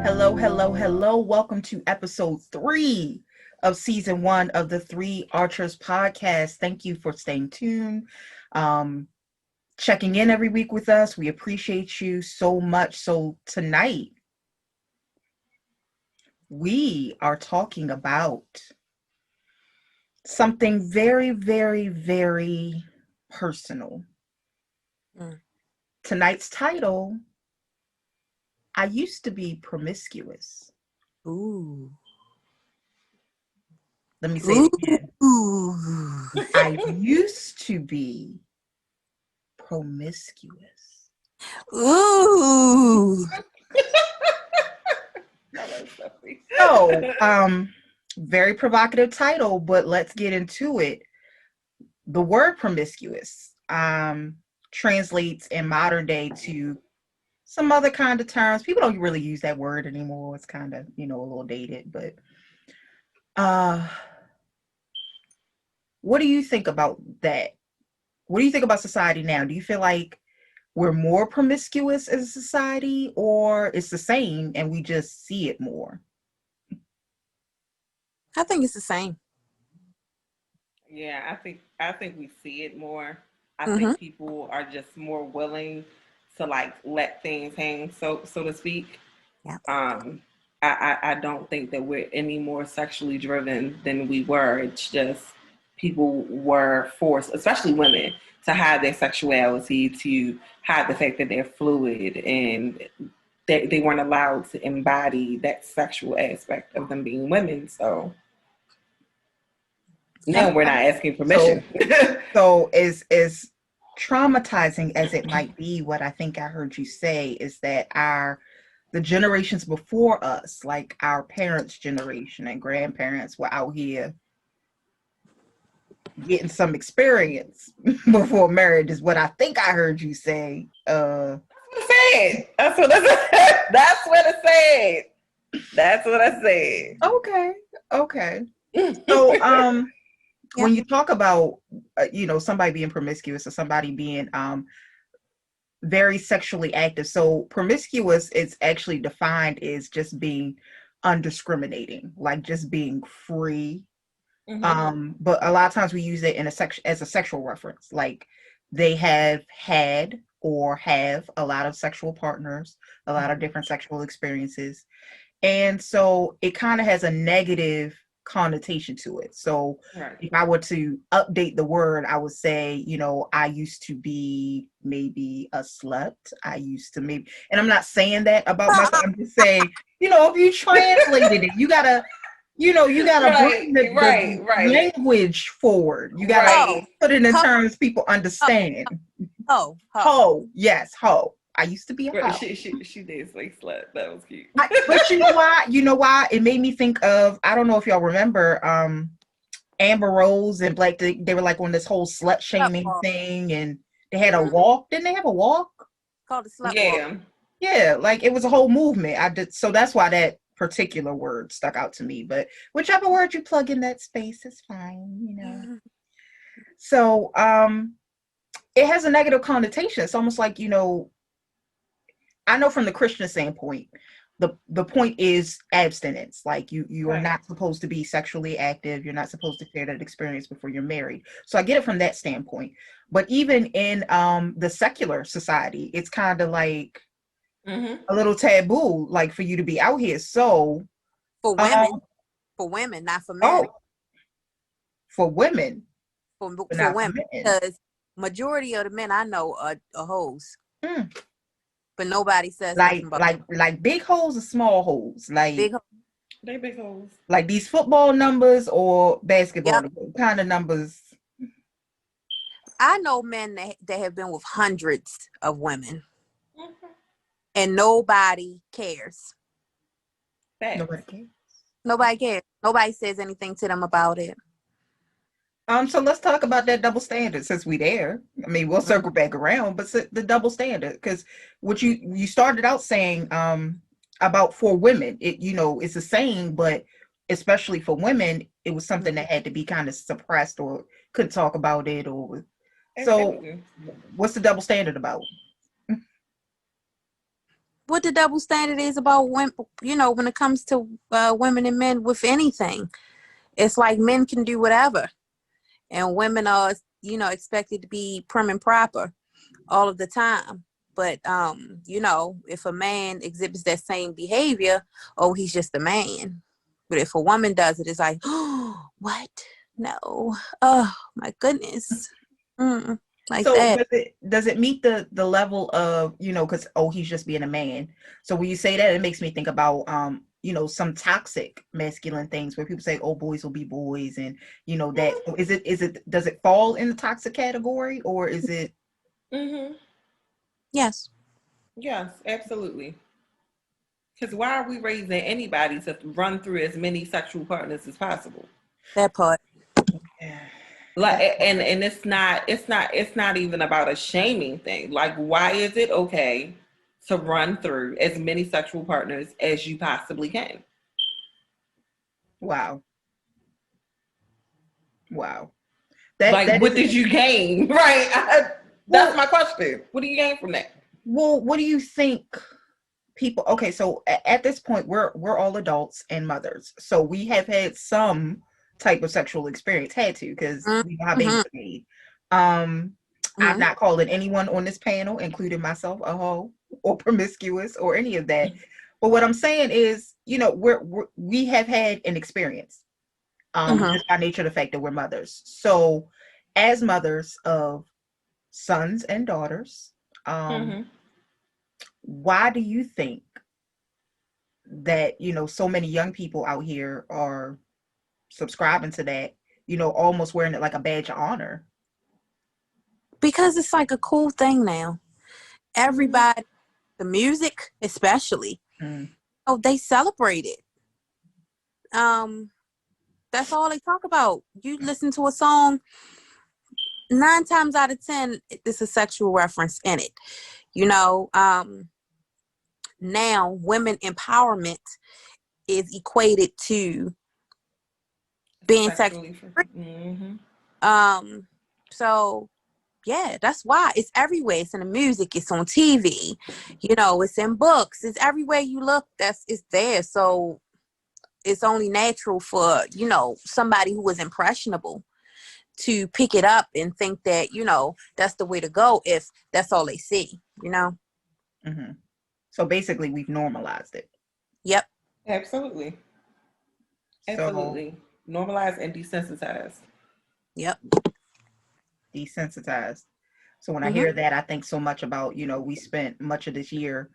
Hello, hello, hello. Welcome to episode 3 of season 1 of the Three Archers podcast. Thank you for staying tuned, checking in every week with us. We appreciate you so much. So tonight, we are talking about something very, very, very personal. Tonight's title, I used to be promiscuous. Ooh. Let me say it again. I used to be promiscuous. Ooh. So, very provocative title, but let's get into it. The word promiscuous translates in modern day to some other kind of terms. People don't really use that word anymore. It's kind of, a little dated, but what do you think about that? What do you think about society now? Do you feel like we're more promiscuous as a society, or it's the same and we just see it more? I think it's the same. Yeah, I think we see it more. I think people are just more willing to let things hang, so to speak. Yeah. I don't think that we're any more sexually driven than we were. It's just people were forced, especially women, to hide their sexuality, to hide the fact that they're fluid, and they weren't allowed to embody that sexual aspect of them being women. So now we're not asking permission. So as traumatizing as it might be, what I think I heard you say is that the generations before us, like our parents' generation and grandparents, were out here getting some experience before marriage, is what I think I heard you say. That's what I said. That's what I said. That's what I said. Okay. So, when you talk about, somebody being promiscuous or somebody being very sexually active, so promiscuous is actually defined as just being undiscriminating, like just being free. But a lot of times we use it in as a sexual reference, like they have had or have a lot of sexual partners, a lot of different sexual experiences. And so it kind of has a negative connotation to it. So if I were to update the word, I would say, I used to be maybe a slut. I used to maybe, and I'm not saying that about myself. I'm just saying, if you translated it, you gotta bring the language forward. You gotta put it in terms people understand. Ho. Yes, ho. I used to be a hoe. She did say slut. That was cute. But you know why? It made me think of, I don't know if y'all remember, Amber Rose and Blake. They were like on this whole slut shaming thing, and they had a walk. Didn't they have a walk? Called the slut walk. Yeah, like it was a whole movement. So that's why that particular word stuck out to me. But whichever word you plug in that space is fine, So it has a negative connotation. It's almost like, I know from the Christian standpoint, the point is abstinence. Like you are not supposed to be sexually active. You're not supposed to share that experience before you're married. So I get it from that standpoint. But even in the secular society, it's kind of like a little taboo, like for you to be out here. So for women, not for men. For women. For women, because majority of the men I know are hoes. But nobody says like big holes or small holes, like they big holes, like these football numbers or basketball kind of numbers. I know men that have been with hundreds of women, and nobody cares. Nobody cares. Nobody says anything to them about it. So let's talk about that double standard since we there. I mean, we'll circle back around, but the double standard, because what you started out saying about for women, it's the same, but especially for women, it was something that had to be kind of suppressed or couldn't talk about it, or so. What's the double standard about? what the double standard is about women, when it comes to women and men with anything. It's like men can do whatever, and women are, expected to be prim and proper all of the time. But, if a man exhibits that same behavior, oh, he's just a man. But if a woman does it, it's like, oh, what? No. Oh, my goodness. Like So that. does it meet the level of, because, oh, he's just being a man. So when you say that, it makes me think about, some toxic masculine things where people say, oh, boys will be boys. And, that, does it fall in the toxic category, or is it? Mm-hmm. Yes. Yes, absolutely. Because why are we raising anybody to run through as many sexual partners as possible? That part. Like, and it's not even about a shaming thing. Like, why is it okay to run through as many sexual partners as you possibly can? Wow. What did you gain? Right. That's my question. What do you gain from that? Well, what do you think people? Okay, so at this point, we're all adults and mothers, so we have had some type of sexual experience. Had to, because we know how babies are made. I'm not calling anyone on this panel, including myself, a hoe or promiscuous or any of that. But what I'm saying is, we have had an experience, just by nature of the fact that we're mothers. So, as mothers of sons and daughters, why do you think that, so many young people out here are subscribing to that, almost wearing it like a badge of honor? Because it's like a cool thing now. Everybody, the music especially, they celebrate it. That's all they talk about. You listen to a song, 9 times out of 10, there's a sexual reference in it. Now women empowerment is equated to being sexually free. So yeah, that's why it's everywhere. It's in the music, it's on TV, it's in books, it's everywhere you look, it's there. So it's only natural for, somebody who is impressionable to pick it up and think that, that's the way to go if that's all they see, So basically we've normalized it. Yep. Absolutely. Normalized and desensitized. Yep. Desensitized. So when I hear that, I think so much about, we spent much of this year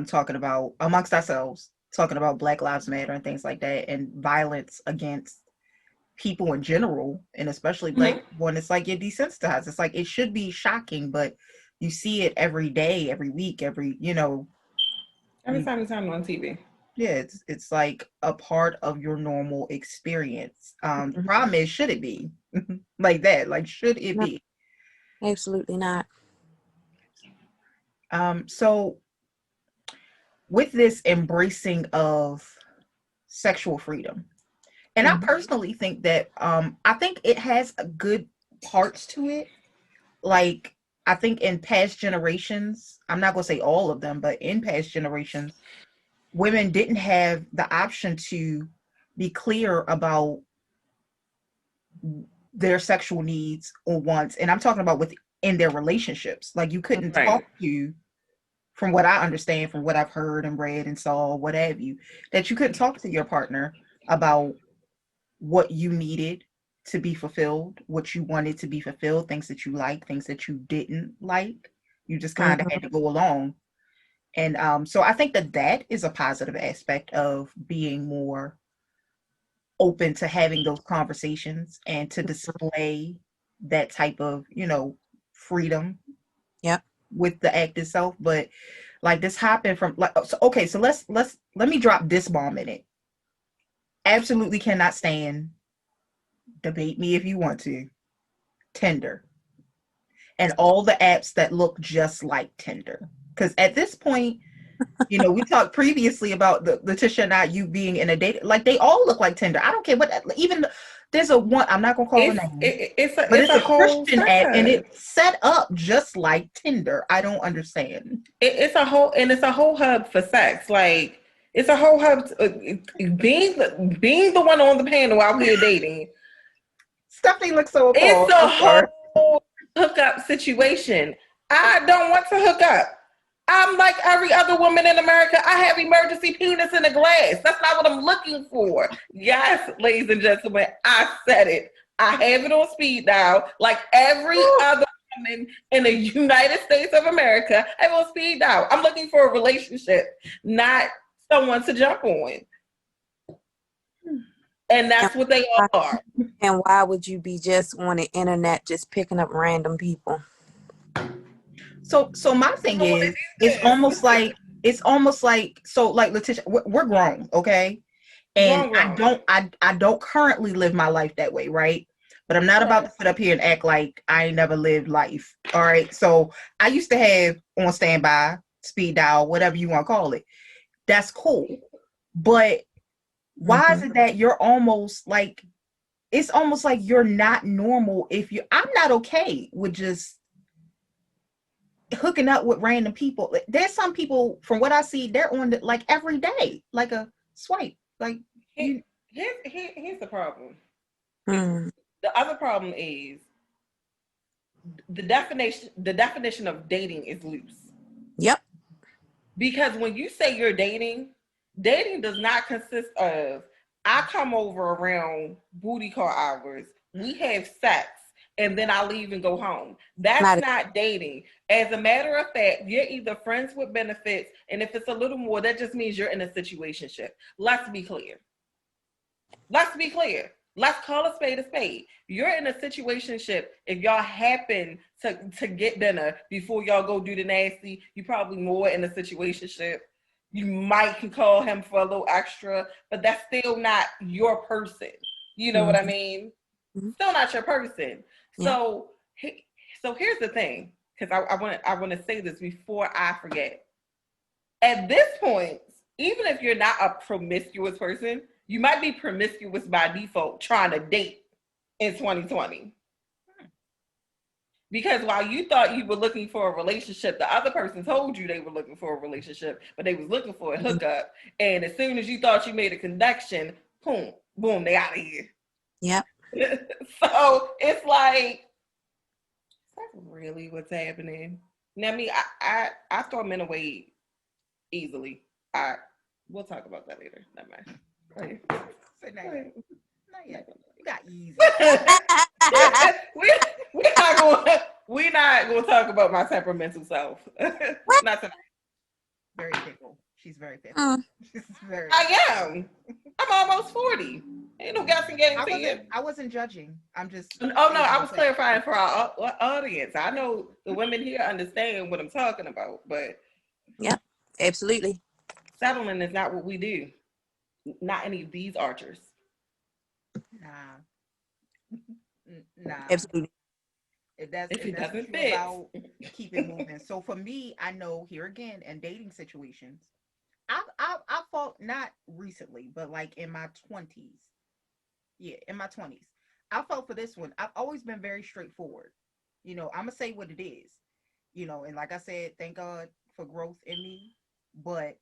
talking about, amongst ourselves, talking about Black Lives Matter and things like that, and violence against people in general, and especially Black people. And it's like, you're desensitized. It's like, it should be shocking, but you see it every day, every week, every time it's on TV. Yeah, it's like a part of your normal experience. The problem is, should it be like that? Like, should it be? Absolutely not. So with this embracing of sexual freedom, and I personally think that I think it has good parts to it. Like, I think in past generations, I'm not gonna say all of them, but in past generations, women didn't have the option to be clear about their sexual needs or wants. And I'm talking about within their relationships. Like, you couldn't talk to, from what I understand, from what I've heard and read and saw, what have you, that you couldn't talk to your partner about what you needed to be fulfilled, what you wanted to be fulfilled, things that you liked, things that you didn't like. You just kind of had to go along. And so I think that is a positive aspect of being more open to having those conversations and to display that type of, freedom with the act itself. But like, this happened from like, so, okay, so let me drop this bomb in it. Absolutely cannot stand, debate me if you want to, Tinder and all the apps that look just like Tinder. Because at this point, we talked previously about Letitia and I, you being in a date, like, they all look like Tinder. I don't care what, even There's a one, I'm not gonna call It's her name, but it's it's a a whole Christian app, and side. it's set up just like Tinder. I don't understand. It's a whole, and it's a whole hub for sex. Like it's a whole hub. Being the one on the panel out here dating. Stephanie looks so It's appalled. a I'm sorry. whole hookup situation. I don't want to hook up. I'm like every other woman in America. I have emergency penis in a glass. That's not what I'm looking for. Yes, ladies and gentlemen, I said it. I have it on speed dial, like every other woman in the United States of America. I have it on speed dial. I'm looking for a relationship, not someone to jump on. And that's what they are. And why would you be just on the internet just picking up random people? So my thing is, it's almost like so like Letitia, we're grown, okay? And Wrong. I don't currently live my life that way, right? But I'm not about to sit up here and act like I ain't never lived life. All right. So I used to have on standby, speed dial, whatever you want to call it. That's cool. But why is it that you're almost like, it's almost like you're not normal if you, I'm not okay with just hooking up with random people. There's some people, from what I see, they're on the, like every day, like a swipe. Like you. Here's the problem. Mm. The other problem is the definition of dating is loose. Yep. Because when you say you're dating does not consist of I come over around booty call hours, we have sex, and then I leave and go home. That's not dating. As a matter of fact, you're either friends with benefits, and if it's a little more, that just means you're in a situationship. Let's be clear. Let's call a spade a spade. You're in a situationship. If y'all happen to get dinner before y'all go do the nasty, you probably more in a situationship. You might can call him for a little extra, but that's still not your person. You know what I mean? Still not your person. Yeah. So here's the thing, because I want to say this before I forget. At this point, even if you're not a promiscuous person, you might be promiscuous by default trying to date in 2020. Because while you thought you were looking for a relationship, the other person told you they were looking for a relationship, but they was looking for a hookup. And as soon as you thought you made a connection, boom, boom, they out of here. Yep. So it's like, is that really what's happening? Now, me, I throw men away easily. We'll talk about that later. Never mind. Not yet. You got easy. We're not gonna talk about my temperamental self. Not tonight. Very fickle. She's very fickle. She's very. I am. I'm almost 40. Ain't no guessing game to you. I wasn't judging. I'm just. Oh no, I was clarifying for our audience. I know the women here understand what I'm talking about, but yeah, absolutely. Settling is not what we do. Not any of these archers. Nah. Absolutely. If it doesn't fit, about keep it moving. So for me, I know here again in dating situations, I fought not recently, but like in my 20s. Yeah, in my 20s. I fought for this one. I've always been very straightforward. You know, I'm gonna say what it is. You know, and like I said, thank God for growth in me. But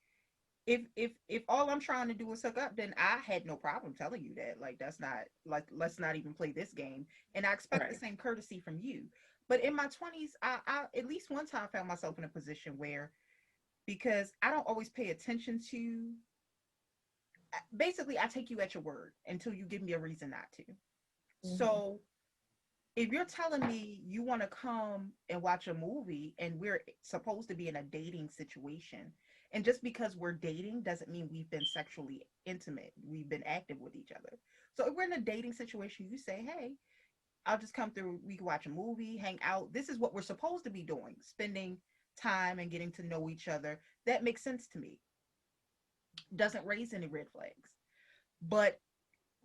if all I'm trying to do is hook up, then I had no problem telling you that. Like that's not like let's not even play this game. And I expect the same courtesy from you. But in my 20s, I at least one time found myself in a position where, because I don't always pay attention to, basically I take you at your word until you give me a reason not to. So if you're telling me you want to come and watch a movie and we're supposed to be in a dating situation, and just because we're dating doesn't mean we've been sexually intimate, we've been active with each other. So if we're in a dating situation, you say, hey, I'll just come through, we can watch a movie, hang out, this is what we're supposed to be doing, spending time and getting to know each other. That makes sense to me. Doesn't raise any red flags. But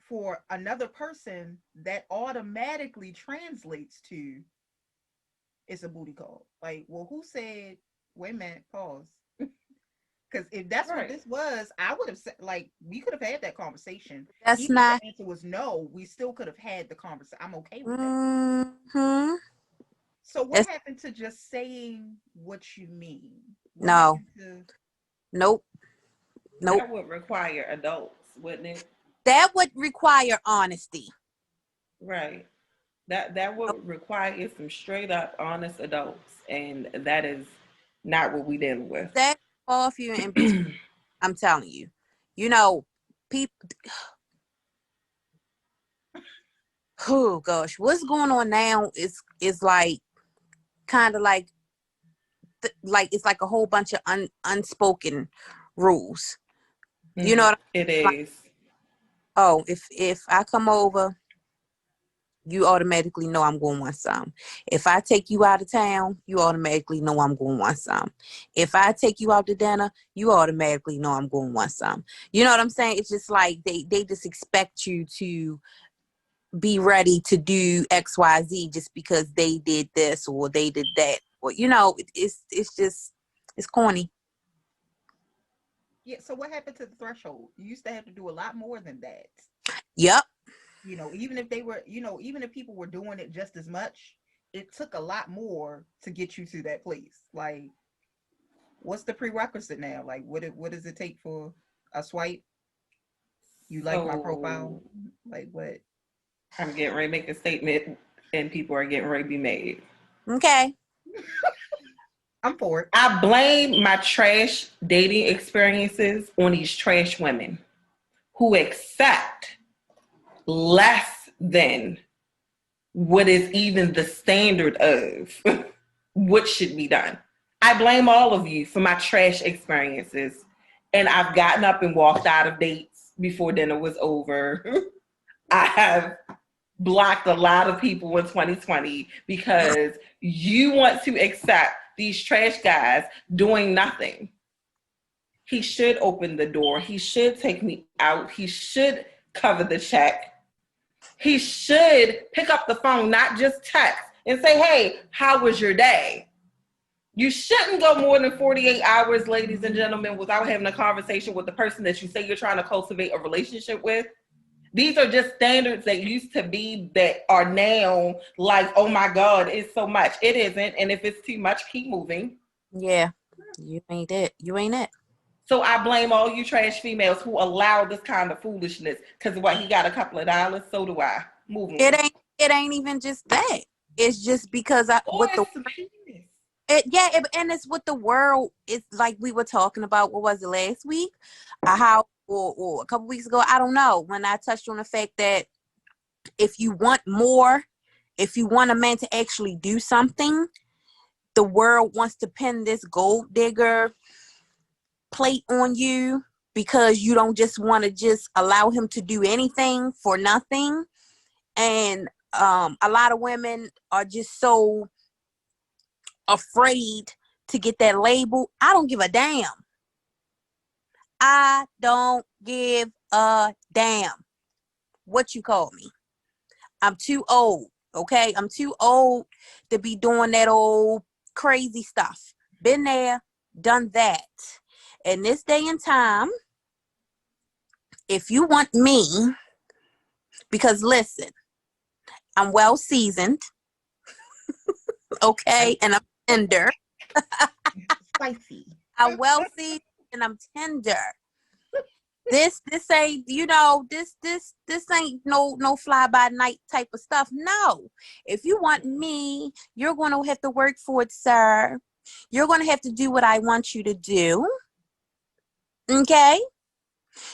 for another person, that automatically translates to it's a booty call. Like, well, who said, wait a minute, pause. Because if that's what Right. this was, I would have said, like, we could have had that conversation. That's Even not. if the answer was no, we still could have had the conversation. I'm okay with that. Mm-hmm. So what It's, happened to just saying what you mean? What no. happened to? Nope. Nope. That would require adults, wouldn't it? That would require honesty. Right. That would require some straight up honest adults, and that is not what we dealing with. That off you and be. I'm telling you. You know, people. Oh gosh, what's going on now is like kind of like it's like a whole bunch of unspoken rules. You know what It like, is. oh, if I come over, you automatically know I'm going to want some. If I take you out of town, you automatically know I'm going to want some. If I take you out to dinner, you automatically know I'm going to want some. You know what I'm saying? It's just like they just expect you to be ready to do XYZ just because they did this or they did that. Or it's just it's corny. Yeah. So what happened to the threshold? You used to have to do a lot more than that. Yep. Even if they were, even if people were doing it just as much, it took a lot more to get you to that place. Like, what's the prerequisite now? Like, what does it take for a swipe? You like my profile? Like, what? I'm getting ready to make a statement, and people are getting ready to be made. Okay. I'm for it. I blame my trash dating experiences on these trash women who accept less than what is even the standard of what should be done. I blame all of you for my trash experiences. And I've gotten up and walked out of dates before dinner was over. I have blocked a lot of people in 2020 because you want to accept these trash guys doing nothing. He should open the door. He should take me out. He should cover the check. He should pick up the phone, not just text, and say, hey, how was your day? You shouldn't go more than 48 hours, ladies and gentlemen, without having a conversation with the person that you say you're trying to cultivate a relationship with. These are just standards that used to be that are now like, oh my God, it's so much. It isn't. And if it's too much, keep moving. Yeah. You ain't it. You ain't it. So I blame all you trash females who allow this kind of foolishness. Because what, he got a couple of dollars, so do I. Move on. It ain't even just that. It's just because and it's what the world is like. We were talking about, what was it, last week? How or a couple weeks ago, I don't know, when I touched on the fact that if you want more, if you want a man to actually do something, the world wants to pin this gold digger plate on you because you don't just want to just allow him to do anything for nothing. And a lot of women are just so afraid to get that label. I don't give a damn. I don't give a damn what you call me. I'm too old, okay? I'm too old to be doing that old crazy stuff. Been there, done that. In this day and time, if you want me, because listen, I'm well seasoned, okay? And I'm tender. Spicy. I'm well seasoned and I'm tender. This ain't, this ain't no fly by night type of stuff. No. If you want me, you're going to have to work for it, sir. You're going to have to do what I want you to do. Okay?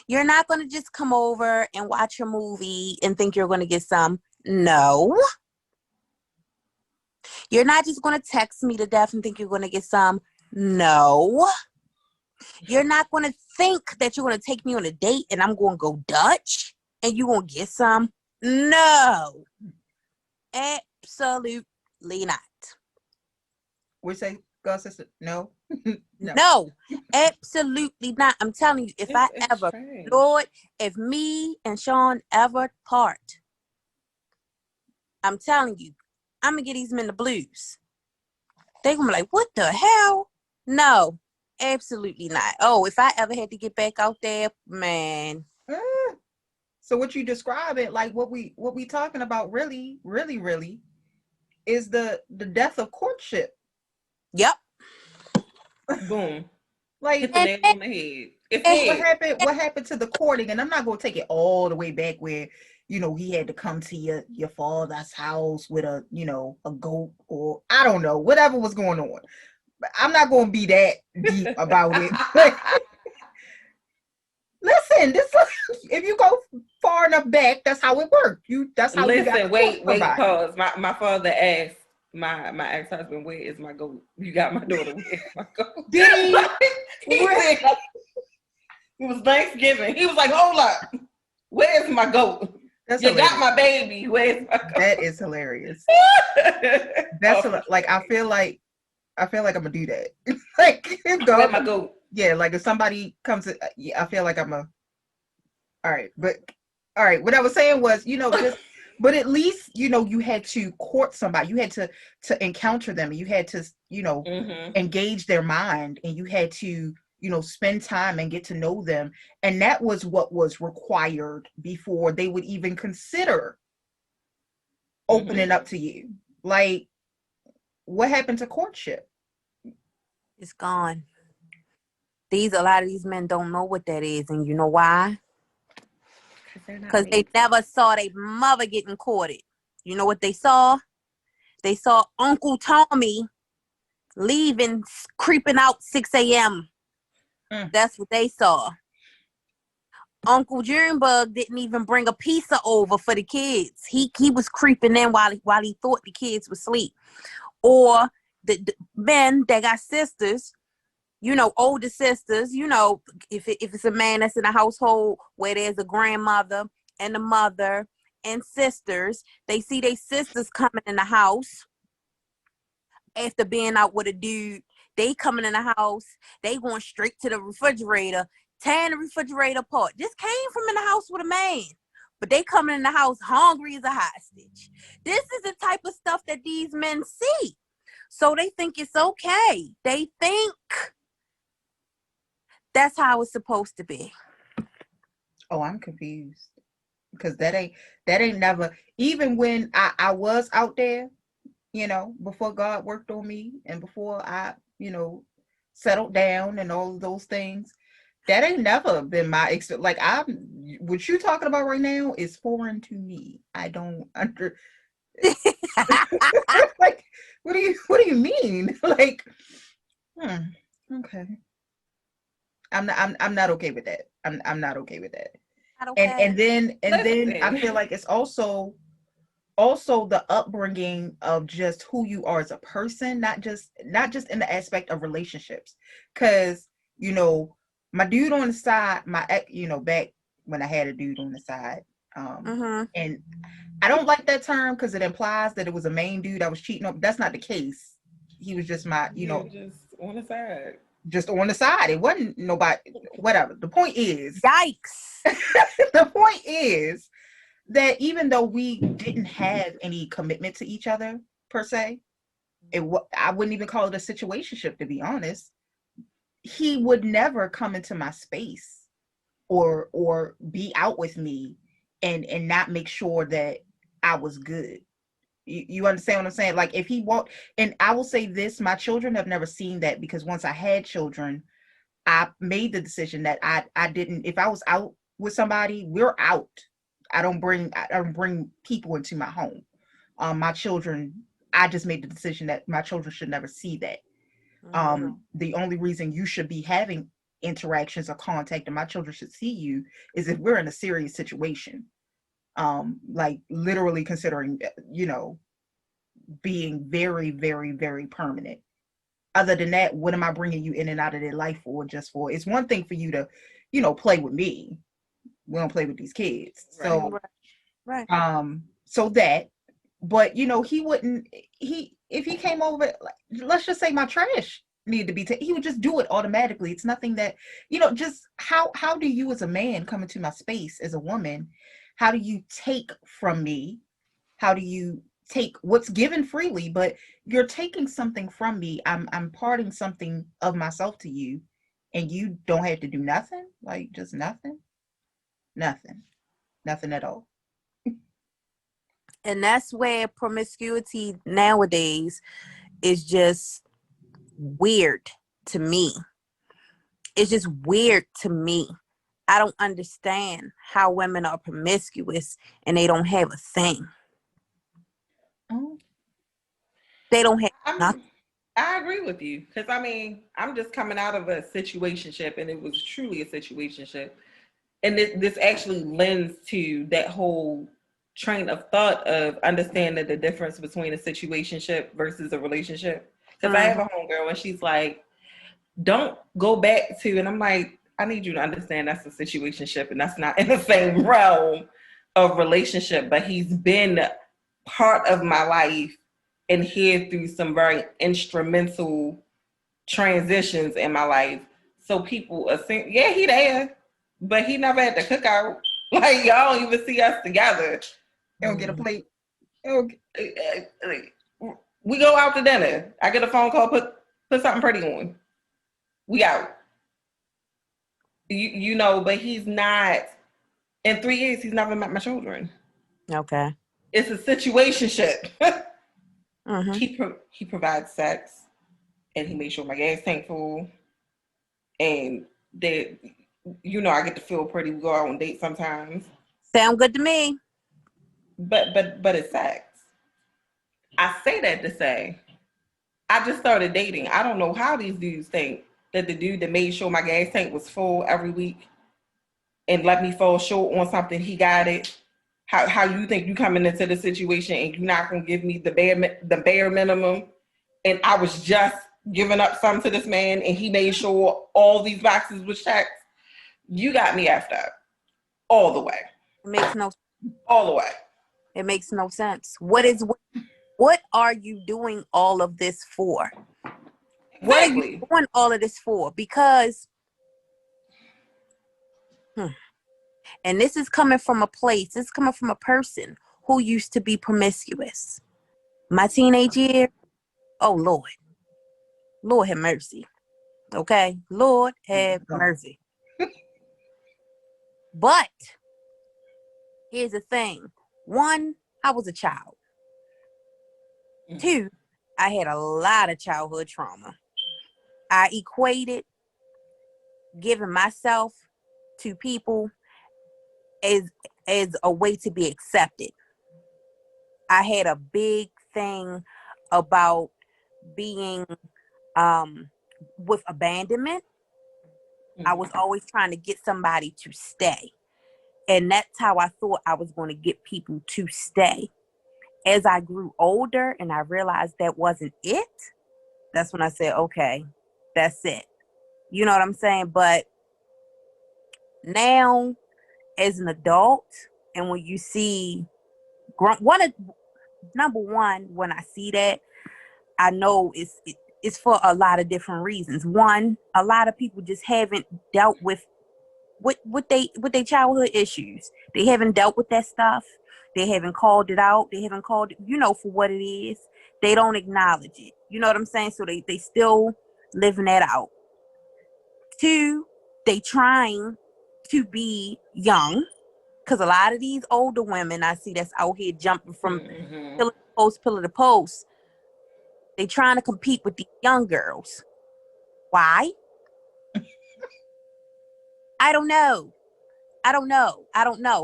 You're not going to just come over and watch a movie and think you're going to get some. No. You're not just going to text me to death and think you're going to get some. No. You're not going to think that you're going to take me on a date and I'm going to go Dutch and you're going to get some. No. Absolutely not. We say, God, sister, no. No, absolutely not. I'm telling you, if Lord, if me and Sean ever part, I'm telling you, I'm going to get these men the blues. They're going to be like, what the hell? No, Absolutely not. Oh, if I ever had to get back out there, man. So what you describe it like what we talking about really is the death of courtship. Yep. Boom. Like hit the nail on the head. It's what happened to the courting? And I'm not gonna take it all the way back where, you know, he had to come to your father's house with a, you know, a goat, or I don't know, whatever was going on. But I'm not gonna be that deep about it. Listen, this if you go far enough back, that's how it worked. That's how you got wait, pause. My father asked my ex-husband, where is my goat? You got my daughter, where is my goat? Did he? It was Thanksgiving. He was like, hold up, where's my goat? That's you hilarious. got my baby, where's my goat? That is hilarious. That's like I feel like I'm gonna do that. Like where's my goat? Yeah, like if somebody comes to, I feel like I'm all right. What I was saying was, you know, just, but at least, you know, you had to court somebody, you had to encounter them, you had to, you know, engage their mind, and you had to, you know, spend time and get to know them. And that was what was required before they would even consider opening up to you. Like, what happened to courtship? It's gone. A lot of these men don't know what that is, and you know why? Because they never saw their mother getting courted. You know what they saw? They saw Uncle Tommy leaving, creeping out 6 a.m. That's what they saw. Uncle Junebug didn't even bring a pizza over for the kids. He was creeping in while he thought the kids were asleep. Or the men that got sisters, you know, older sisters, you know, if it's a man that's in a household where there's a grandmother and a mother and sisters, they see their sisters coming in the house after being out with a dude. They coming in the house, they going straight to the refrigerator, tearing the refrigerator apart. This came from in the house with a man, but they coming in the house hungry as a hostage. This is the type of stuff that these men see. So they think it's okay. They think that's how it's supposed to be. Oh, I'm confused, because that ain't never, even when I was out there, you know, before God worked on me and before I, you know, settled down and all of those things, that ain't never been my experience. Like, what you talking about right now is foreign to me. I don't like, what do you mean? Like, okay. I'm not okay with that. I'm not okay with that. Okay. And then I feel like it's also the upbringing of just who you are as a person, not just in the aspect of relationships. Because, you know, my dude on the side, you know, back when I had a dude on the side, and I don't like that term because it implies that it was a main dude I was cheating on. That's not the case. He was just my, you know, just on the side. Just on the side. It wasn't nobody, whatever. The point is, yikes. The point is that even though we didn't have any commitment to each other per se, I wouldn't even call it a situationship, to be honest. He would never come into my space or be out with me and not make sure that I was good. You understand what I'm saying? Like, if he walked, and I will say this, my children have never seen that, because once I had children, I made the decision that I didn't, if I was out with somebody, we're out. I don't bring people into my home. My children, I just made the decision that my children should never see that. The only reason you should be having interactions or contact and my children should see you is if we're in a serious situation. Like literally considering, you know, being very, very, very permanent. Other than that, what am I bringing you in and out of their life for? Just for, it's one thing for you to, you know, play with me. We don't play with these kids. So, right. So that, but you know, if he came over, let's just say my trash needed to be he would just do it automatically. It's nothing that, you know, just how do you as a man come into my space as a woman? How do you take from me? How do you take what's given freely, but you're taking something from me. I'm parting something of myself to you, and you don't have to do nothing, like just nothing, nothing at all. And that's where promiscuity nowadays is just weird to me. It's just weird to me. I don't understand how women are promiscuous and they don't have a thing. Oh. They don't have nothing. I agree with you, because I mean, I'm just coming out of a situationship, and it was truly a situationship. And this actually lends to that whole train of thought of understanding the difference between a situationship versus a relationship. Because I have a homegirl and she's like, don't go back to, and I'm like, I need you to understand that's a situationship and that's not in the same realm of relationship, but he's been part of my life and here through some very instrumental transitions in my life. So people assume, yeah, he there, but he never had the cookout. Like, y'all don't even see us together. You don't get a plate. We go out to dinner. I get a phone call, put something pretty on. We out. You know, but he's not, in 3 years, he's never met my children. Okay. It's a situationship. Mm-hmm. He provides sex, and he makes sure my gas tank full. And that, you know, I get to feel pretty. We go out on dates sometimes. Sound good to me. But it's sex. I say that to say, I just started dating. I don't know how these dudes think that the dude that made sure my gas tank was full every week and let me fall short on something, he got it. How you think you coming into the situation and you're not gonna give me the bare minimum? And I was just giving up something to this man, and he made sure all these boxes was checked. You got me effed up all the way. It makes no all the way. It makes no sense. What are you doing all of this for? Exactly. What are you doing all of this for? Because and this is coming from a place, this is coming from a person who used to be promiscuous. My teenage year, oh Lord. Lord have mercy. Okay? Lord have mercy. But here's the thing. One, I was a child. 2, I had a lot of childhood trauma. I equated giving myself to people as a way to be accepted. I had a big thing about being with abandonment. I was always trying to get somebody to stay. And that's how I thought I was going to get people to stay. As I grew older and I realized that wasn't it, that's when I said, okay, that's it. You know what I'm saying? But now, as an adult, and when you see, number one, when I see that, I know it's for a lot of different reasons. One, a lot of people just haven't dealt with their childhood issues. They haven't dealt with that stuff. They haven't called it out. They haven't called it, for what it is. They don't acknowledge it. You know what I'm saying? So they still living that out. 2, they trying to be young, because a lot of these older women I see that's out here jumping from pillar to post, they trying to compete with these young girls. Why? I don't know.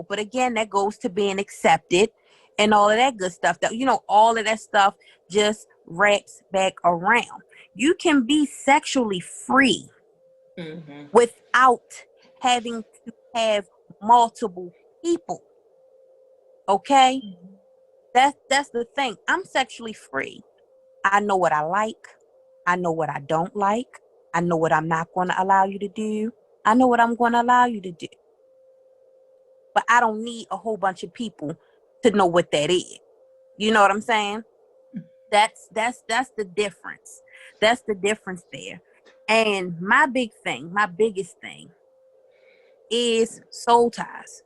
But again, that goes to being accepted and all of that good stuff. That, all of that stuff just wraps back around. You can be sexually free without having to have multiple people. Okay? That's the thing. I'm sexually free. I know what I like. I know what I don't like. I know what I'm not going to allow you to do. I know what I'm going to allow you to do. But I don't need a whole bunch of people to know what that is. You know what I'm saying? That's the difference. That's the difference there. And my biggest thing is soul ties.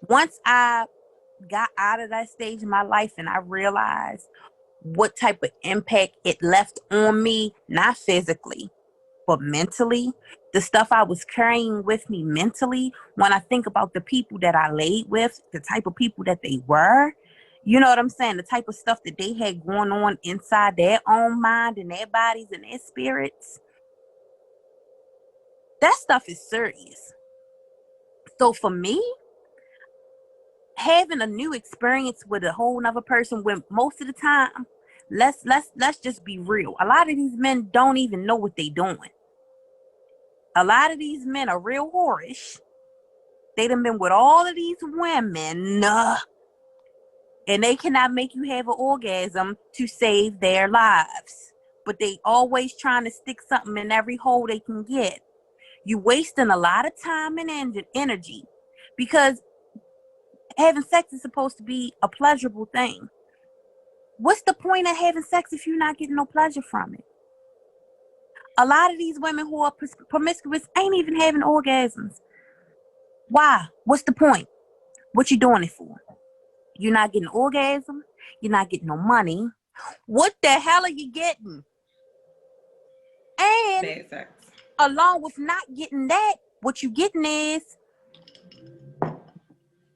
Once I got out of that stage in my life and I realized what type of impact it left on me, not physically, but mentally, the stuff I was carrying with me mentally, when I think about the people that I laid with, the type of people that they were, you know what I'm saying? The type of stuff that they had going on inside their own mind and their bodies and their spirits. That stuff is serious. So for me, having a new experience with a whole nother person, when most of the time, let's just be real. A lot of these men don't even know what they doing. A lot of these men are real whorish. They done been with all of these women, and they cannot make you have an orgasm to save their lives. But they always trying to stick something in every hole they can get. You wasting a lot of time and energy, because having sex is supposed to be a pleasurable thing. What's the point of having sex if you're not getting no pleasure from it? A lot of these women who are promiscuous ain't even having orgasms. Why? What's the point? What you doing it for? You're not getting orgasm. You're not getting no money. What the hell are you getting? And bad sex. Along with not getting that, what you getting is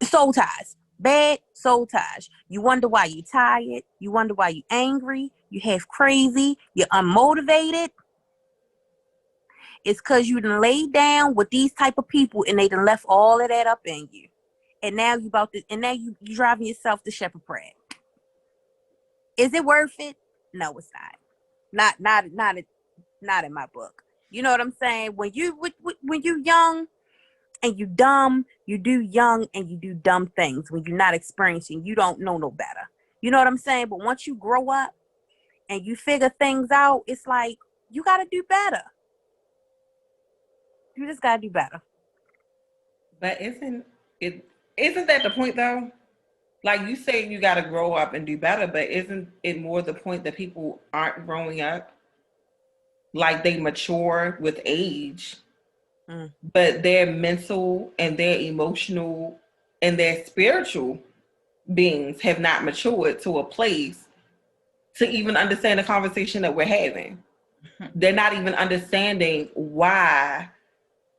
soul ties. Bad soul ties. You wonder why you're tired. You wonder why you're angry. You half crazy. You're unmotivated. It's because you done laid down with these type of people and they done left all of that up in you. And now you driving yourself to Shepherd Pratt. Is it worth it? No, it's not. Not in my book. You know what I'm saying? When you young and you dumb, you do young and you do dumb things. When you're not experiencing, you don't know no better. You know what I'm saying? But once you grow up and you figure things out, it's like you got to do better. You just got to do better. But isn't that the point though? Like you say, you got to grow up and do better, but isn't it more the point that people aren't growing up? Like they mature with age, but their mental and their emotional and their spiritual beings have not matured to a place to even understand the conversation that we're having. They're not even understanding why.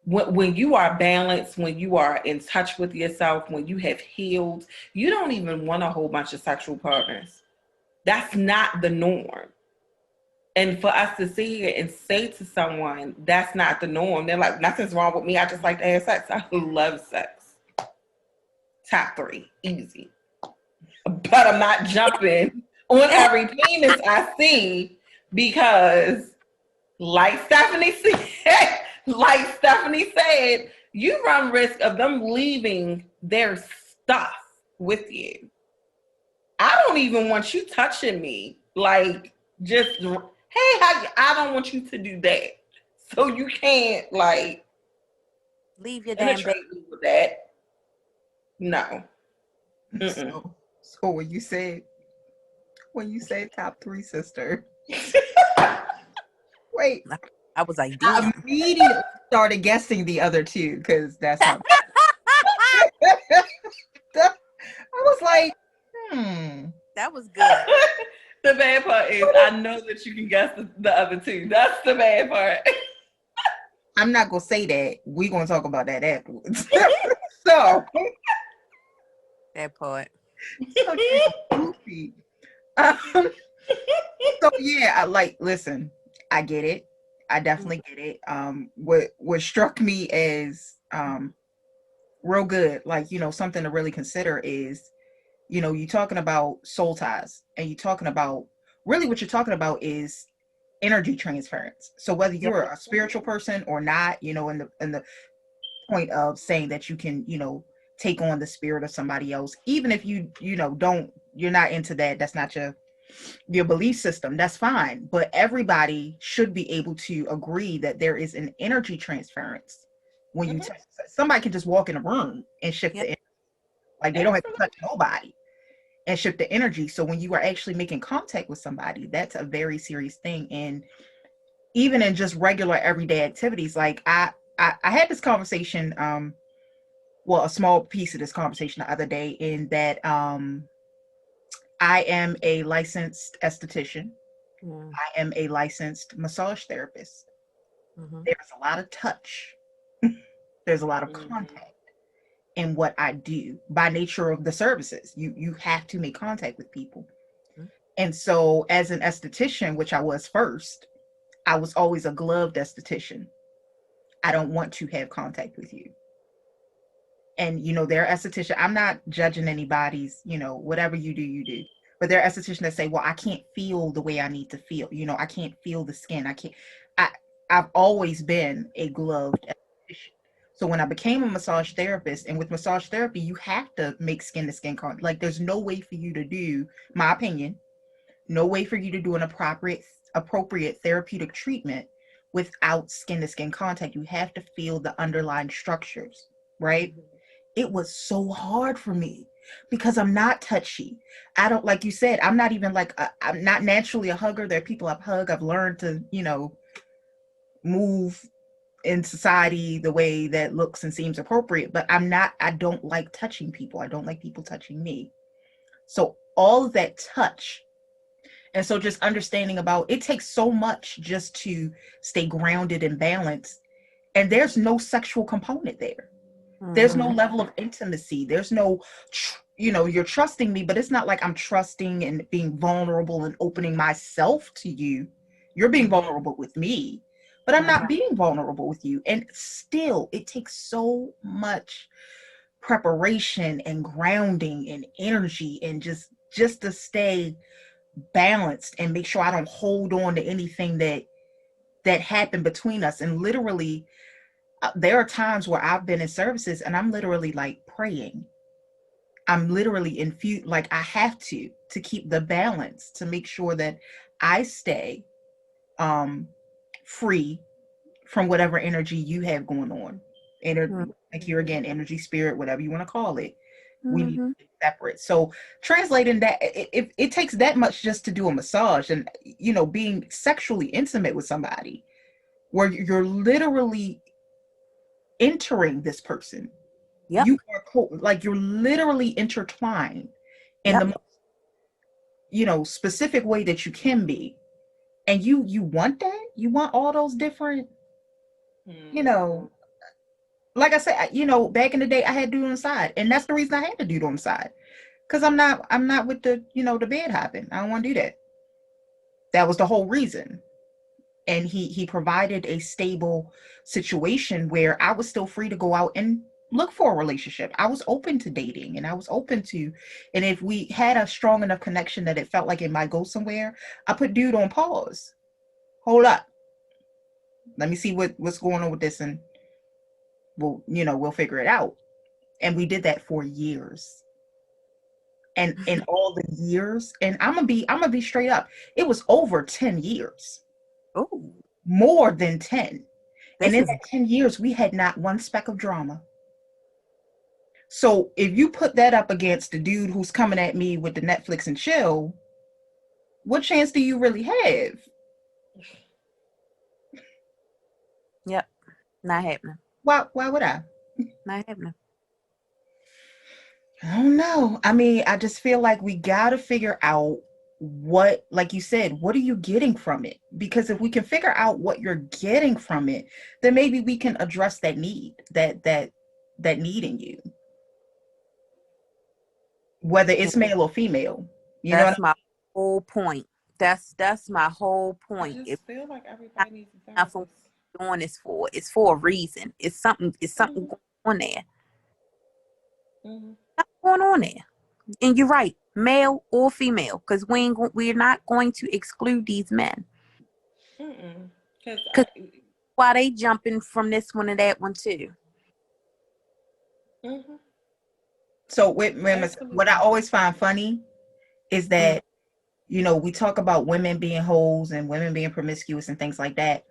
When you are balanced, when you are in touch with yourself, when you have healed, you don't even want a whole bunch of sexual partners. That's not the norm. And for us to sit here and say to someone, that's not the norm, they're like, nothing's wrong with me. I just like to have sex. I love sex. Top 3, easy. But I'm not jumping on every penis I see because, like Stephanie said, you run risk of them leaving their stuff with you. I don't even want you touching me. Like, just, hey, I don't want you to do that. So you can't, like, leave your damn baby with that. No. So when you said top 3, sister, wait. I was like, damn. I immediately started guessing the other 2 because that's not. I was like, That was good. The bad part is I know that you can guess the other 2. That's the bad part. I'm not gonna say that. We're gonna talk about that afterwards. So that part. Goofy. So yeah, listen, I get it. I definitely get it. What struck me as real good, like, something to really consider is, you're talking about soul ties, and you're talking about, really what you're talking about is energy transference. So whether you're a spiritual person or not, in the point of saying that you can, take on the spirit of somebody else, even if you're not into that, that's not your belief system, that's fine. But everybody should be able to agree that there is an energy transference when you touch. Somebody can just walk in a room and shift the energy. Like they don't have to touch nobody and shift the energy. So when you are actually making contact with somebody, that's a very serious thing. And even in just regular everyday activities, like I had this conversation well, a small piece of this conversation the other day, in that I am a licensed esthetician. I am a licensed massage therapist. There's a lot of touch. There's a lot of contact in what I do by nature of the services. You have to make contact with people. And so as an esthetician, which I was first, I was always a gloved esthetician. I don't want to have contact with you. And, you know, they're esthetician. I'm not judging anybody's, you know, whatever you do, you do. But there are estheticians that say, well, I can't feel the way I need to feel. You know, I can't feel the skin. I've always been a gloved esthetician. So when I became a massage therapist, and with massage therapy, you have to make skin to skin contact. Like, there's no way for you to do, my opinion, no way for you to do an appropriate therapeutic treatment without skin to skin contact. You have to feel the underlying structures, right? It was so hard for me because I'm not touchy. I don't, like you said, I'm not even like, I'm not naturally a hugger. There are people I've hugged. I've learned to, you know, move in society the way that looks and seems appropriate, but I don't like touching people. I don't like people touching me. So all of that touch. And so just understanding about, it takes so much just to stay grounded and balanced. And there's no sexual component there. There's no level of intimacy. There's no, you know, you're trusting me, but it's not like I'm trusting and being vulnerable and opening myself to you. You're being vulnerable with me, but I'm not being vulnerable with you. And still, it takes so much preparation and grounding and energy, and just to stay balanced and make sure I don't hold on to anything that happened between us. And literally, there are times where I've been in services and I'm literally like praying. I'm literally infused, like I have to keep the balance, to make sure that I stay free from whatever energy you have going on. Like here again, energy, spirit, whatever you want to call it. We need to be separate. So translating that, it takes that much just to do a massage, and, you know, being sexually intimate with somebody where you're literally entering this person. You are like, you're literally intertwined in the most, you know, specific way that you can be. And you want that? You want all those different, you know, like I said, you know, back in the day I had to do it on the side. And that's the reason I had to do it on the side. Because I'm not with the, you know, the bed hopping. I don't want to do that. That was the whole reason. And he provided a stable situation where I was still free to go out and look for a relationship. I was open to dating, and I was open to, and if we had a strong enough connection that it felt like it might go somewhere, I put dude on pause. Hold up. Let me see what's going on with this, and we'll figure it out. And we did that for years. And in all the years, and I'm gonna be straight up, it was over 10 years. Oh, more than 10. And in that 10 years, we had not one speck of drama. So if you put that up against the dude who's coming at me with the Netflix and chill, what chance do you really have? Yep. Not happening. Why would I? Not happening. I don't know. I mean, I just feel like we got to figure out what, like you said, what are you getting from it? Because if we can figure out what you're getting from it, then maybe we can address that need, that need in you, whether it's male or female. That's my whole point. That's my whole point. I just feel like everybody needs a therapist. Doing this for, it's for a reason. It's something going on there. Something going on there. And you're right, male or female, because we're not going to exclude these men. Because why they jumping from this one to that one too. So what I always find funny is that, you know, we talk about women being hoes and women being promiscuous and things like that.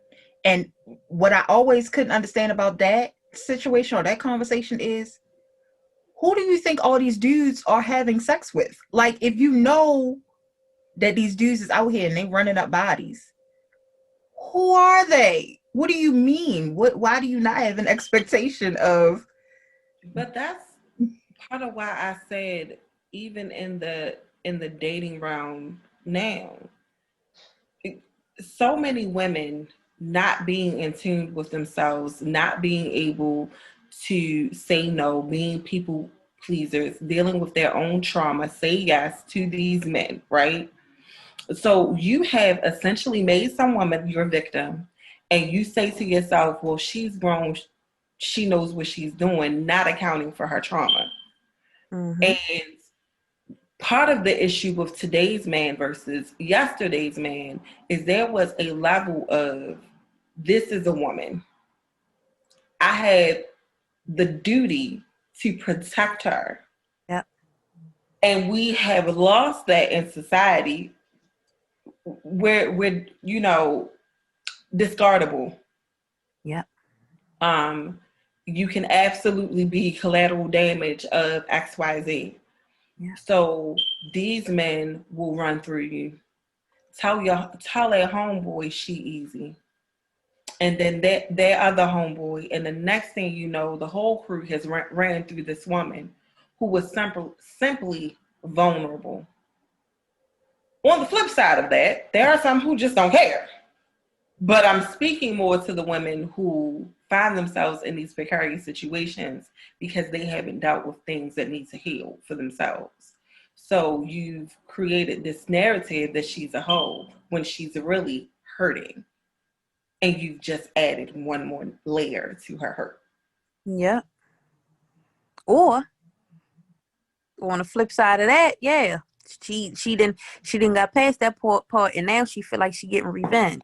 And what I always couldn't understand about that situation or that conversation is, who do you think all these dudes are having sex with? Like, if you know that these dudes is out here and they running up bodies, who are they? What do you mean? Why do you not have an expectation of But that's part of why I said, even in the dating realm now, so many women not being in tune with themselves, not being able to say no, being people pleasers, dealing with their own trauma, say yes to these men, right? So you have essentially made some woman your victim, and you say to yourself, well, she's grown, she knows what she's doing, not accounting for her trauma. Mm-hmm. And part of the issue with today's man versus yesterday's man is there was a level of, this is a woman. I had the duty to protect her. Yep. And we have lost that in society where we're, discardable. Yep. You can absolutely be collateral damage of XYZ. Yeah. So these men will run through you. Tell their homeboy she easy. And then their other homeboy, and the next thing you know, the whole crew has ran through this woman who was simply vulnerable. On the flip side of that, there are some who just don't care. But I'm speaking more to the women who find themselves in these precarious situations because they haven't dealt with things that need to heal for themselves. So you've created this narrative that she's a hoe when she's really hurting. And you've just added one more layer to her hurt. Yeah. Or on the flip side of that, yeah, she didn't got past that part, and now she feel like she getting revenge.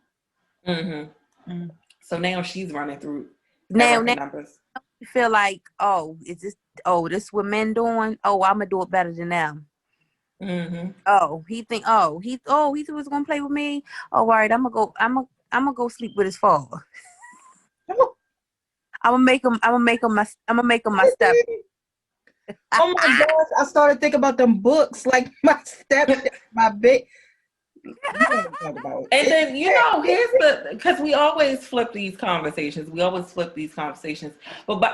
Mm-hmm. Mm-hmm. So now she's running through now numbers. You feel like, this what men doing? Oh, I'm gonna do it better than them. Mm-hmm. Oh, he was gonna play with me. Oh, all right, I'm gonna go sleep with his father. I'm gonna make him my step. Oh my gosh, I started thinking about them books, like my step, my big. And then, because we always flip these conversations. But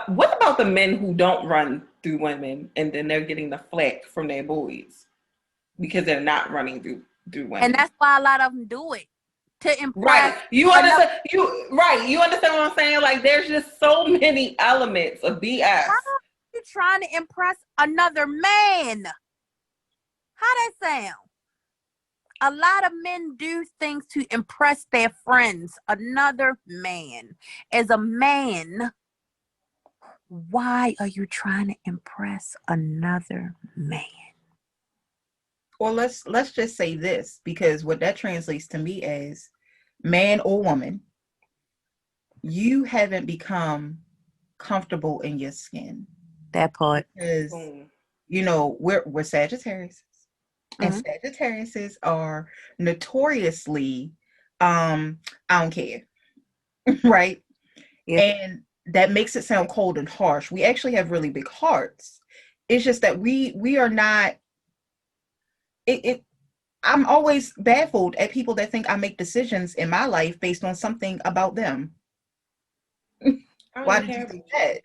what about the men who don't run through women and then they're getting the flack from their boys because they're not running through women? And that's why a lot of them do it to impress. Right. You understand? You understand what I'm saying? Like, there's just so many elements of BS. How are you trying to impress another man? How that sound? A lot of men do things to impress their friends. Another man. As a man, why are you trying to impress another man? Or let's just say this, because what that translates to me as, man or woman, you haven't become comfortable in your skin. That part. Because, we're Sagittarius. And Sagittariuses are notoriously, I don't care, right? Yeah. And that makes it sound cold and harsh. We actually have really big hearts. It's just that we are not. I'm always baffled at people that think I make decisions in my life based on something about them. Why did you do that?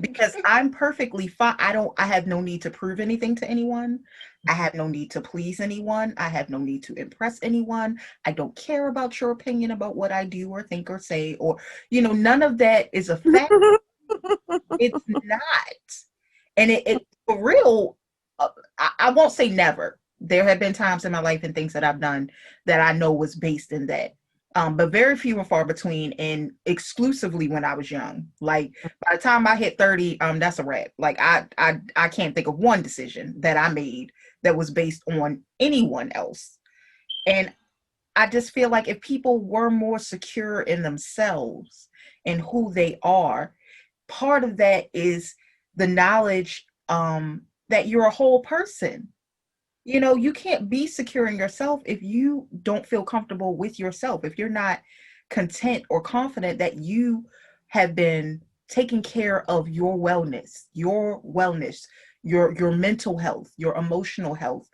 Because I'm perfectly fine. I have no need to prove anything to anyone. I have no need to please anyone. I have no need to impress anyone. I don't care about your opinion about what I do or think or say, or, none of that is a fact. It's not. And it for real, I won't say never. There have been times in my life and things that I've done that I know was based in that. But very few and far between, and exclusively when I was young. Like, by the time I hit 30, that's a wrap. Like, I can't think of one decision that I made that was based on anyone else. And I just feel like if people were more secure in themselves and who they are, part of that is the knowledge that you're a whole person. You can't be secure in yourself if you don't feel comfortable with yourself, if you're not content or confident that you have been taking care of your wellness, your mental health, your emotional health,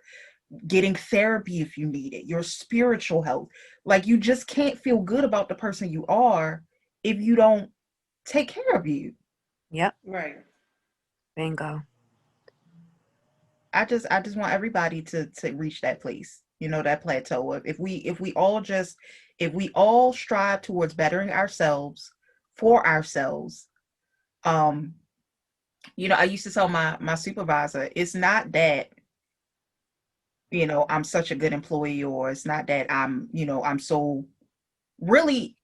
getting therapy if you need it, your spiritual health. Like, you just can't feel good about the person you are if you don't take care of you. Yep. Right. Bingo. I just want everybody to reach that place, you know, that plateau of if we all strive towards bettering ourselves for ourselves. You know, I used to tell my supervisor, it's not that, you know, I'm such a good employee, or it's not that I'm, you know, I'm so really,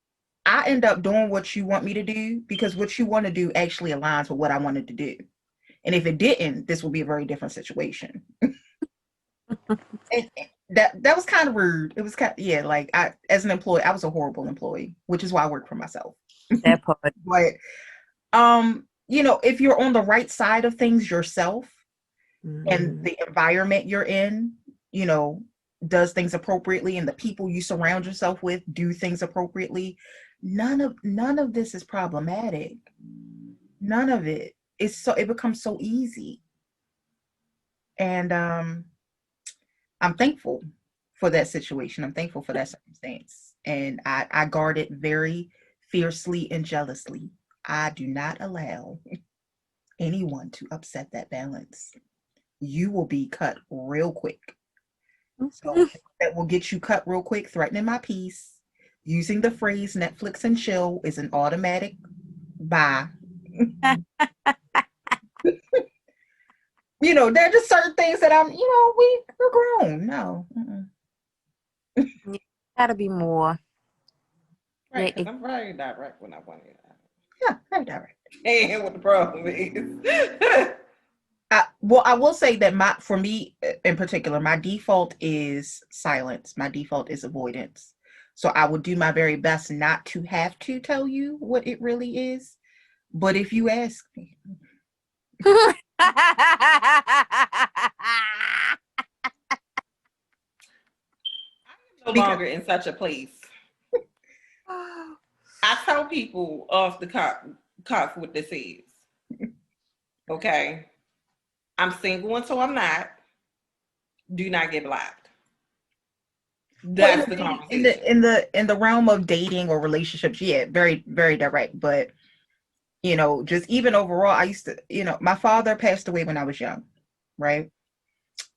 I end up doing what you want me to do because what you want to do actually aligns with what I wanted to do. And if it didn't, this would be a very different situation. And that was kind of rude. It was kind of, yeah, like I, as an employee, I was a horrible employee, which is why I work for myself. That part. But you know, if you're on the right side of things yourself, and the environment you're in, you know, does things appropriately, and the people you surround yourself with do things appropriately, none of this is problematic. None of it. It becomes so easy. And I'm thankful for that situation. I'm thankful for that circumstance. And I guard it very fiercely and jealously. I do not allow anyone to upset that balance. You will be cut real quick. So that will get you cut real quick. Threatening my peace, using the phrase Netflix and chill is an automatic bye. You know, there are just certain things that I'm, you know, we're grown. No. You gotta be more. Right, because I'm very direct when I want it. Yeah, very direct. And what the problem is. Well, I will say that for me in particular, my default is silence. My default is avoidance. So I will do my very best not to have to tell you what it really is. But if you ask me. I'm no longer in such a place. I tell people off the cuff what this is. Okay. I'm single until I'm not. Do not get blocked. That's the conversation. In the realm of dating or relationships, yeah, very, very direct. But you know, just even overall, I used to, you know, my father passed away when I was young, right?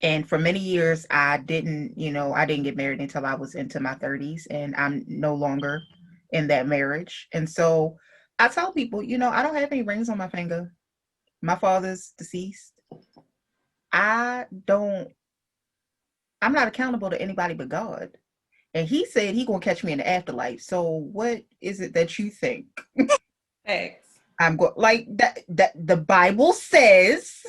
And for many years, I didn't get married until I was into my 30s, and I'm no longer in that marriage. And so I tell people, you know, I don't have any rings on my finger. My father's deceased. I'm not accountable to anybody but God. And he said he gonna catch me in the afterlife. So what is it that you think? Thanks. I'm going like that the Bible says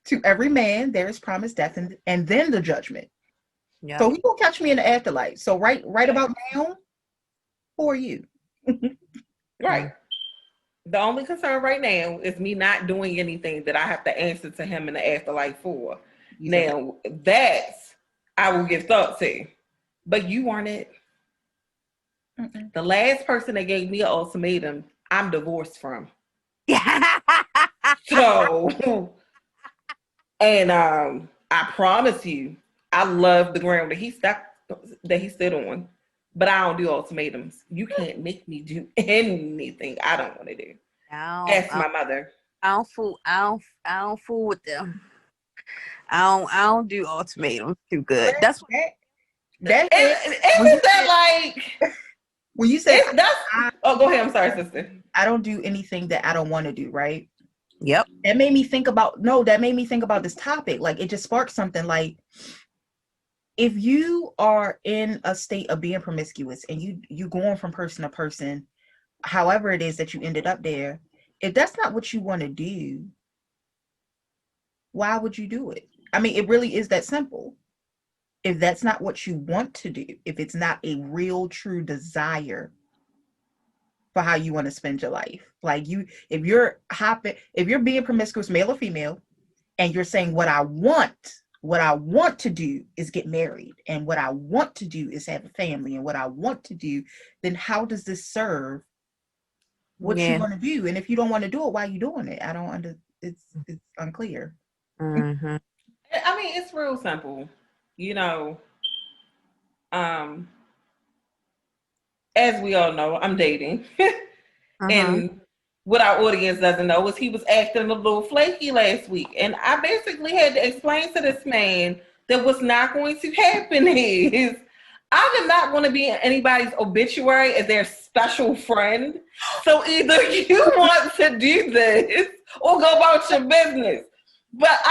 to every man there is promised death and then the judgment. Yep. So he gonna catch me in the afterlife. So right about now, who are you? Right. The only concern right now is me not doing anything that I have to answer to him in the afterlife for. Now that's I will give thought to. But you aren't it. Mm-mm. The last person that gave me an ultimatum, I'm divorced from. So, and I promise you, I love the ground that he stood on, but I don't do ultimatums. You can't make me do anything I don't want to do. Ask my mother. I don't fool with them. I don't do ultimatums too good. That's what that is that like when you say oh, go ahead. I'm sorry, sister. I don't do anything that I don't want to do, right? Yep. That made me think about this topic. Like it just sparked something. Like if you are in a state of being promiscuous and you going from person to person, however it is that you ended up there, if that's not what you want to do, why would you do it? I mean, it really is that simple. If that's not what you want to do, if it's not a real, true desire for how you want to spend your life, like if you're being promiscuous, male or female, and you're saying what I want to do is get married, and what I want to do is have a family, and what I want to do, then how does this serve what you want to do? And if you don't want to do it, why are you doing it? It's unclear. Mm-hmm. I mean, it's real simple. You know, as we all know, I'm dating. And what our audience doesn't know is he was acting a little flaky last week. And I basically had to explain to this man that what's not going to happen is I am not going to be in anybody's obituary as their special friend. So either you want to do this or go about your business. But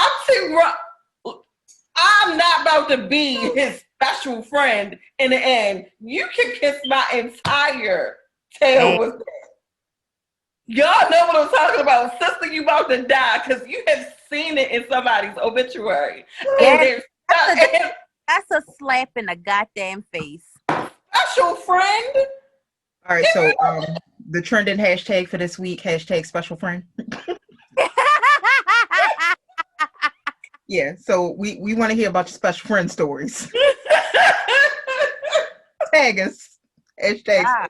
I'm not about to be his special friend in the end. You can kiss my entire tail with that. Y'all know what I'm talking about. Sister, you about to die because you have seen it in somebody's obituary. And that's a slap in the goddamn face. Special friend. All right, so the trending hashtag for this week, hashtag special friend. Yeah, so we want to hear about your special friend stories. Tag us. Hashtag.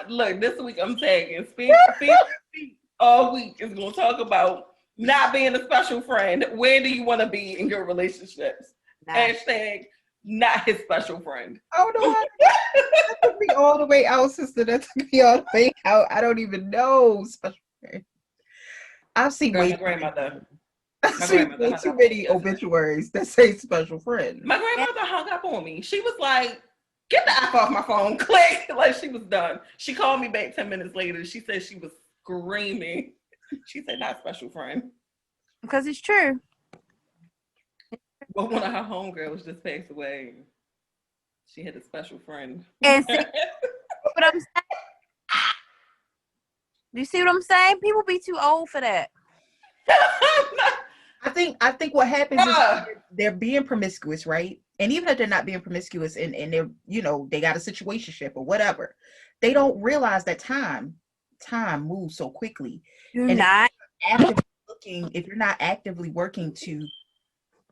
Look, this week I'm tagging. Speak all week is going to talk about not being a special friend. Where do you want to be in your relationships? Hashtag not his special friend. Oh no, that took me all the way out, sister. That took me all the way out. I don't even know special friend. I've seen my grandmother. I've seen way too many obituaries that say special friend. My grandmother hung up on me. She was like, "Get the app off my phone!" Click, like she was done. She called me back 10 minutes later. She said she was screaming. She said, "Not special friend," because it's true. But one of her homegirls just passed away. She had a special friend. And see what I'm saying? Do you see what I'm saying? People be too old for that. I think what happens is they're being promiscuous, right? And even if they're not being promiscuous and they're, they got a situationship or whatever, they don't realize that time moves so quickly. If you're not actively working to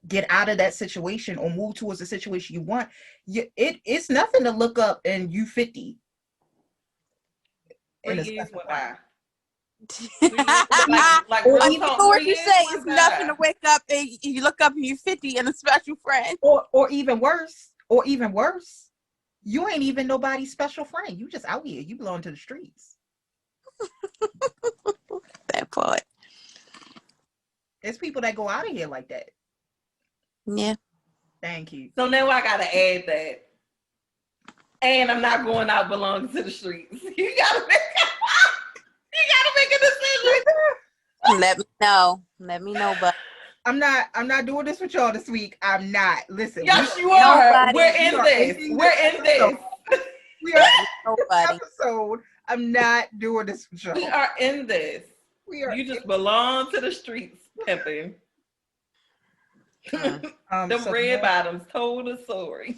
get out of that situation or move towards the situation you want, it's nothing to look up and you 50. 3 years went by. What you say is nothing to wake up and you look up and you're 50 and a special friend. Or even worse, you ain't even nobody's special friend. You just out here. You belong to the streets. That part. There's people that go out of here like that. Yeah. Thank you. So now I gotta add that. And I'm not going out belonging to the streets. You gotta make a decision. Let me know, but I'm not doing this with y'all this week. I'm not. Listen. Yes, you are. We're in this. We are nobody. Episode. I'm not doing this with y'all. We are in this. You just belong to the streets, pimping. Them red bottoms told a story.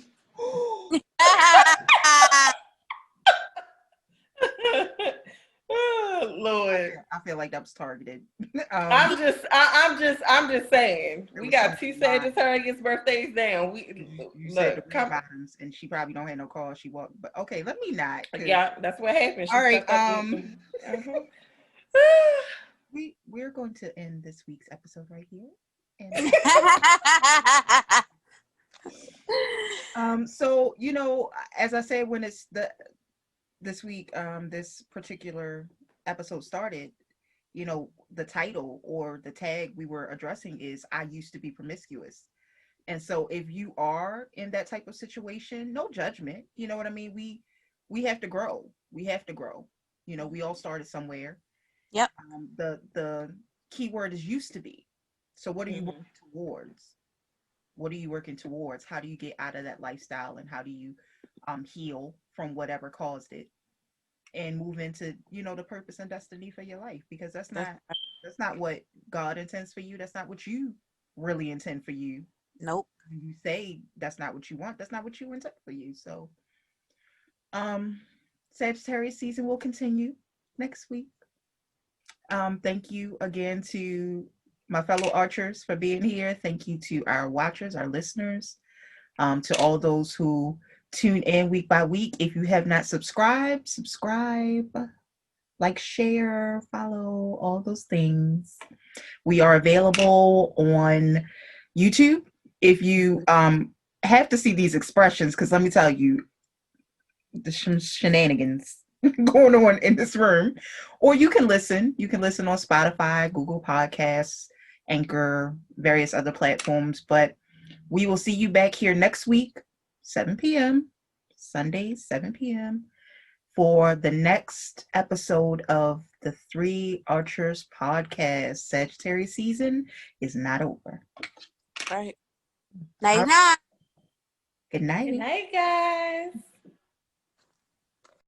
Oh, Lord, I feel like that was targeted. I'm just saying. We got 2 Sagittarius birthdays down. You said the red bottoms, and she probably don't have no car. She walked, but okay, let me not. Yeah, that's what happened. All right. We're going to end this week's episode right here. So as I said, when it's this week, this particular episode started, the title or the tag we were addressing is "I used to be promiscuous." And so if you are in that type of situation, no judgment. You know what I mean? We have to grow. We all started somewhere. Yep. The key word is used to be. So what are you working towards? What are you working towards? How do you get out of that lifestyle, and how do you heal from whatever caused it and move into, the purpose and destiny for your life? Because that's not what God intends for you. That's not what you really intend for you. Nope. You say that's not what you want. That's not what you intend for you. So Sagittarius season will continue next week. Thank you again to my fellow archers for being here. Thank you to our watchers, our listeners, to all those who tune in week by week. If you have not subscribe, like, share, follow, all those things. We are available on YouTube. If you have to see these expressions, because let me tell you, the shenanigans going on in this room. Or you can listen. You can listen on Spotify, Google Podcasts, Anchor, various other platforms. But we will see you back here next week, 7 p.m., Sunday, 7 p.m., for the next episode of the Three Archers podcast. Sagittarius season is not over. Right. Night night. Good night. Good night, guys.